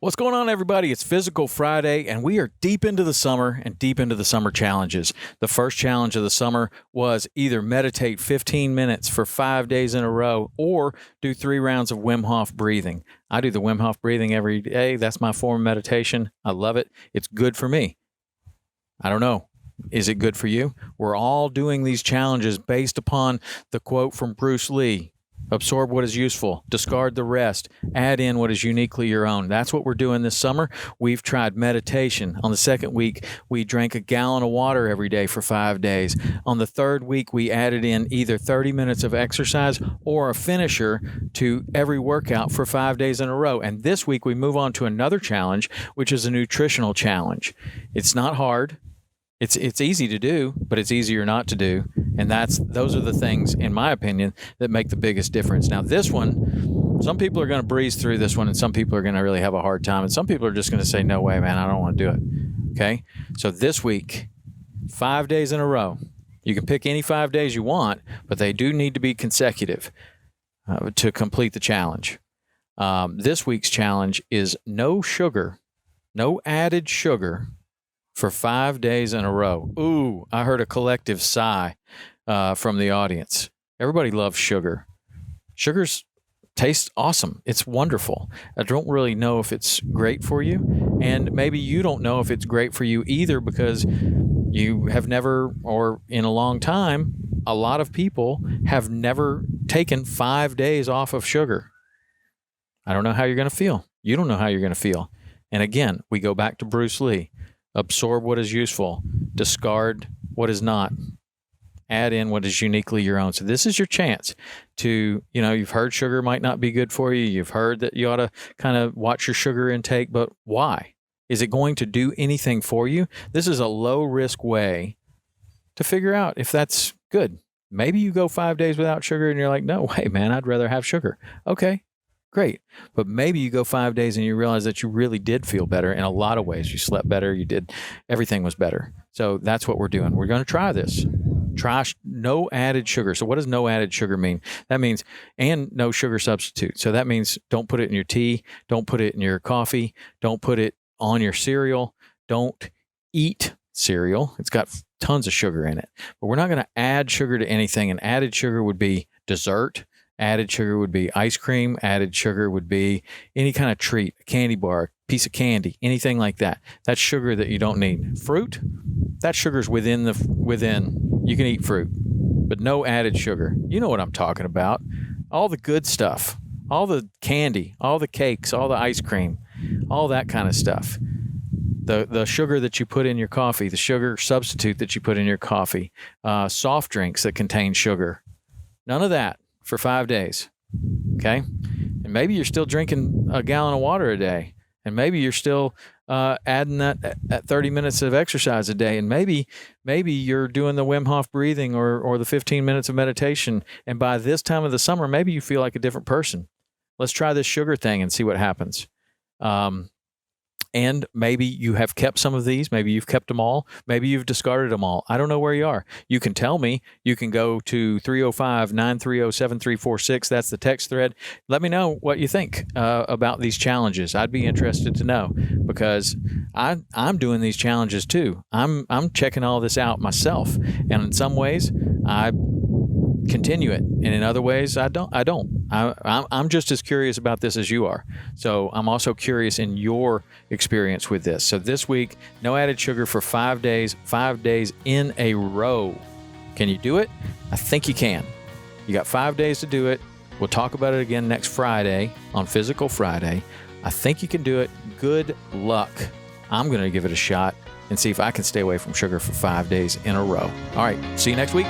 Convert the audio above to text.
What's going on, everybody? It's Physical Friday, and we are deep into the summer and deep into the summer challenges. The first challenge of the summer was either meditate 15 minutes for 5 days in a row or do 3 rounds of Wim Hof breathing. I do the Wim Hof breathing every day. That's my form of meditation. I love it. It's good for me. I don't know. Is it good for you? We're all doing these challenges based upon the quote from Bruce Lee. Absorb what is useful, discard the rest, add in what is uniquely your own. That's what we're doing this summer. We've tried meditation. On the second week, we drank a gallon of water every day for 5 days. On the third week, we added in either 30 minutes of exercise or a finisher to every workout for 5 days in a row. And this week, we move on to another challenge, which is a nutritional challenge. It's not hard. It's easy to do, but it's easier not to do. And those are the things, in my opinion, that make the biggest difference. Now, this one, some people are going to breeze through this one, and some people are going to really have a hard time. And some people are just going to say, no way, man, I don't want to do it. Okay? So this week, 5 days in a row. You can pick any 5 days you want, but they do need to be consecutive to complete the challenge. This week's challenge is no sugar, no added sugar, for 5 days in a row. Ooh, I heard a collective sigh from the audience. Everybody loves sugar. Sugar's tastes awesome. It's wonderful. I don't really know if it's great for you, and maybe you don't know if it's great for you either because you have never, or in a long time, a lot of people have never taken 5 days off of sugar. I don't know how you're going to feel. You don't know how you're going to feel. And again, we go back to Bruce Lee. Absorb what is useful, discard what is not, add in what is uniquely your own. So this is your chance to, you've heard sugar might not be good for you. You've heard that you ought to kind of watch your sugar intake, but why? Is it going to do anything for you? This is a low risk way to figure out if that's good. Maybe you go 5 days without sugar and you're like, no way, man, I'd rather have sugar. Okay. Great. But maybe you go 5 days and you realize that you really did feel better in a lot of ways. You slept better. Everything was better. So that's what we're doing. We're going to try this. Try no added sugar. So what does no added sugar mean? That means, and no sugar substitute. So that means don't put it in your tea. Don't put it in your coffee. Don't put it on your cereal. Don't eat cereal. It's got tons of sugar in it. But we're not going to add sugar to anything. And added sugar would be dessert. Added sugar would be ice cream. Added sugar would be any kind of treat, a candy bar, piece of candy, anything like that. That's sugar that you don't need. Fruit, that sugar's within. You can eat fruit, but no added sugar. You know what I'm talking about. All the good stuff, all the candy, all the cakes, all the ice cream, all that kind of stuff. The sugar that you put in your coffee, the sugar substitute that you put in your coffee, soft drinks that contain sugar. None of that. For 5 days, okay? And maybe you're still drinking a gallon of water a day, and maybe you're still adding that 30 minutes of exercise a day, and maybe you're doing the Wim Hof breathing or the 15 minutes of meditation, and by this time of the summer, maybe you feel like a different person. Let's try this sugar thing and see what happens. And maybe you have kept some of these. Maybe you've kept them all. Maybe you've discarded them all. I don't know where you are. You can tell me. You can go to 305-930-7346. That's the text thread. Let me know what you think about these challenges. I'd be interested to know because I'm doing these challenges too. I'm checking all this out myself. And in some ways, I continue it, and in other ways I don't. I'm just as curious about this as you are, so I'm also curious in your experience with this. So this week, no added sugar for 5 days in a row. Can you do it? I think you can. You got 5 days to do it. We'll talk about it again next Friday on Physical Friday. I think you can do it. Good luck. I'm going to give it a shot and see if I can stay away from sugar for 5 days in a row. All right, see you next week.